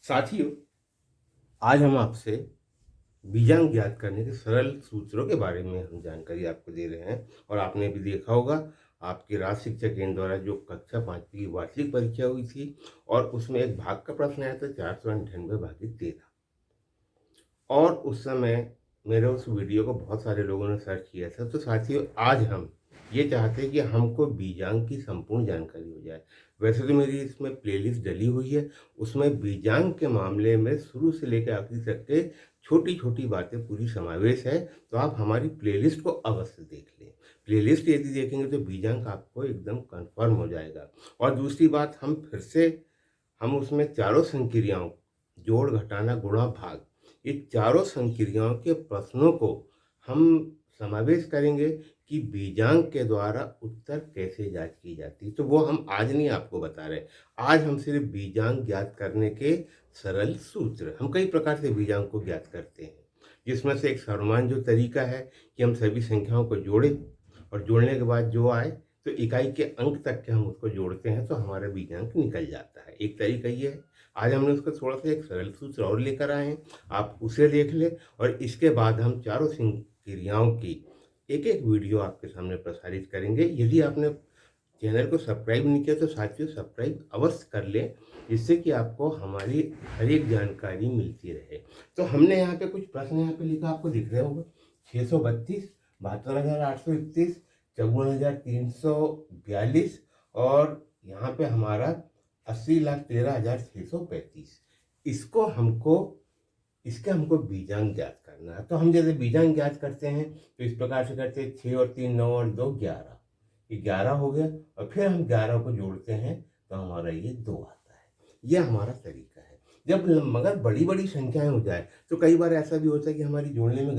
साथियों, आज हम आपसे बीजांक ज्ञात करने के सरल सूत्रों के बारे में हम जानकारी आपको दे रहे हैं। और आपने भी देखा होगा, आपके राज्य शिक्षा केंद्र द्वारा जो कक्षा 5वीं की वार्षिक परीक्षा हुई थी और उसमें एक भाग का प्रश्न आया था 498 भागित 13। और उस समय मेरे उस वीडियो को बहुत सारे लोगों ने सर्च किया था। तो साथियों, आज हम ये चाहते हैं कि हमको बीजांक की संपूर्ण जानकारी हो जाए। वैसे तो मेरी इसमें प्लेलिस्ट डली हुई है, उसमें बीजांक के मामले में शुरू से लेकर आखिर तक के छोटी छोटी बातें पूरी समावेश है। तो आप हमारी प्लेलिस्ट को अवश्य देख लें। प्लेलिस्ट यदि देखेंगे तो बीजांक आपको एकदम कंफर्म हो जाएगा। और दूसरी बात, हम उसमें चारों संक्रियाओं, जोड़, घटाना, गुणा, भाग, ये चारों संक्रियाओं के प्रश्नों को हम समावेश करेंगे कि बीजांक के द्वारा उत्तर कैसे जांच की जाती है। तो वो हम आज नहीं आपको बता रहे। आज हम सिर्फ बीजांक ज्ञात करने के सरल सूत्र, हम कई प्रकार से बीजांक को ज्ञात करते हैं, जिसमें से एक सर्वमान्य जो तरीका है कि हम सभी संख्याओं को जोड़ें और जोड़ने के बाद जो आए तो इकाई के अंक तक के हम उसको जोड़ते हैं तो हमारा बीजांक निकल जाता है। एक तरीका ये है। आज हमने उसका थोड़ा सा एक सरल सूत्र और लेकर आए हैं, आप उसे देख ले। और इसके बाद हम चारों क्रियाओं की एक एक वीडियो आपके सामने प्रसारित करेंगे। यदि आपने चैनल को सब्सक्राइब नहीं किया तो साथियों सब्सक्राइब अवश्य कर लें, जिससे कि आपको हमारी हर एक जानकारी मिलती रहे। तो हमने यहाँ पे कुछ प्रश्न यहाँ पे लिखा, आपको दिख रहे होगा। 632, 72,831, 54,342 और यहाँ पे हमारा 80,13,635। इसके हमको बीजांक ज्ञात करना है। तो हम जैसे बीजांक ज्ञात करते हैं तो इस प्रकार से करते हैं, 6 और 3 9 और 2 11, ये 11 हो गया। और फिर हम 11 को जोड़ते हैं तो हमारा ये 2 आता है। ये हमारा तरीका है। जब मगर बड़ी बड़ी संख्याएं हो जाए तो कई बार ऐसा भी होता है कि हमारी जोड़ने में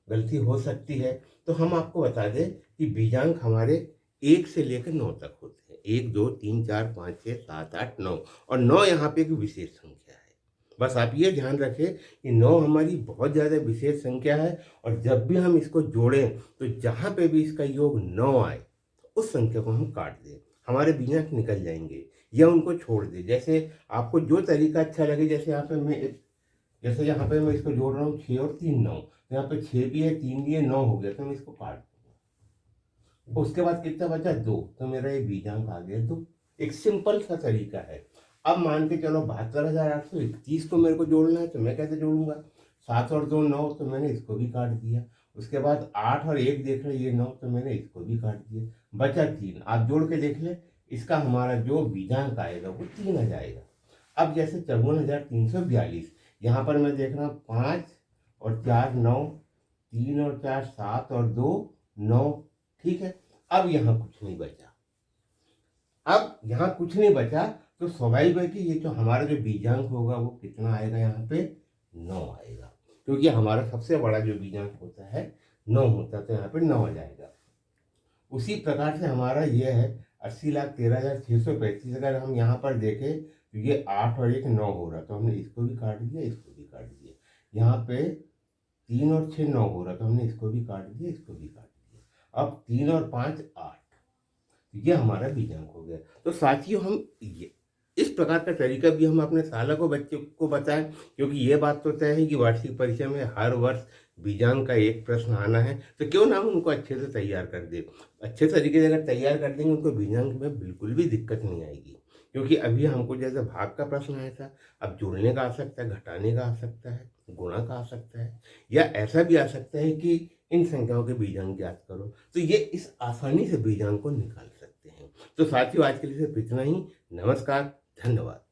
गलती हो सकती है। तो हम आपको बता दें कि बीजांक हमारे 1 से लेकर 9 तक होते हैं। 1 2 3 4 5 6 7 8 9, और 9 यहाँ पे एक विशेष संख्या है। बस आप ये ध्यान रखें कि 9 हमारी बहुत ज़्यादा विशेष संख्या है। और जब भी हम इसको जोड़ें तो जहाँ पे भी इसका योग 9 आए तो उस संख्या को हम काट दें, हमारे बीजांक निकल जाएंगे या उनको छोड़ दें। जैसे आपको जो तरीका अच्छा लगे, जैसे यहाँ पे मैं इसको जोड़ रहा हूँ 6 और 3 9, तो यहाँ पे 6 भी है 3 भी है 9 हो गया, तो मैं इसको काट दूंगा। उसके बाद कितना बचा 2, तो मेरा ये बीजांक आ गया 2। एक सिंपल सा तरीका है। अब मान के चलो 72,831 को मेरे को जोड़ना है, तो मैं कैसे जोड़ूंगा? 7 और 2 9, तो मैंने इसको भी काट दिया। उसके बाद 8 और 1 देख रहे, ये 9, तो मैंने इसको भी काट दिया। बचा 3, आप जोड़ के देख ले, इसका हमारा जो बीजांक आएगा वो 3 आ जाएगा। अब जैसे 54,342, यहाँ पर मैं देख रहा हूँ 5 और 4 9, 3 और 4 7 और 2 9, ठीक है। अब यहाँ कुछ नहीं बचा, तो स्वाभाविक है कि ये जो हमारा जो बीजांक होगा वो कितना आएगा? यहाँ पे 9 आएगा, क्योंकि हमारा सबसे बड़ा जो बीजांक होता है 9 होता है, तो यहाँ पे 9 आ जाएगा। उसी प्रकार से हमारा ये है 80,13,635। अगर हम यहाँ पर देखें तो ये 8 और 1 9 हो रहा, तो हमने इसको भी काट दिया, इसको भी काट दिया। यहाँ पे 3 और 6 9 हो रहा, तो हमने इसको भी काट दिया, इसको भी काट दिया। अब 3 और 5 8, ये हमारा बीजांक हो गया। तो साथियों, हम इस प्रकार का तरीका भी हम अपने बच्चे को बताएं, क्योंकि ये बात तो तय है कि वार्षिक परीक्षा में हर वर्ष बीजांक का एक प्रश्न आना है। तो क्यों ना हम उनको अच्छे से तैयार कर दें। अच्छे तरीके से अगर तैयार कर देंगे उनको बीजांक में बिल्कुल भी दिक्कत नहीं आएगी। क्योंकि अभी हमको जैसे भाग का प्रश्न आया था, अब जोड़ने का आ सकता है, घटाने का आ सकता है, गुणा का आ सकता है, या ऐसा भी आ सकता है कि इन संख्याओं के बीजांक ज्ञात करो। तो ये इस आसानी से बीजांक को निकाल सकते हैं। तो साथियों, आज के लिए सिर्फ इतना ही। नमस्कार, धन्यवाद।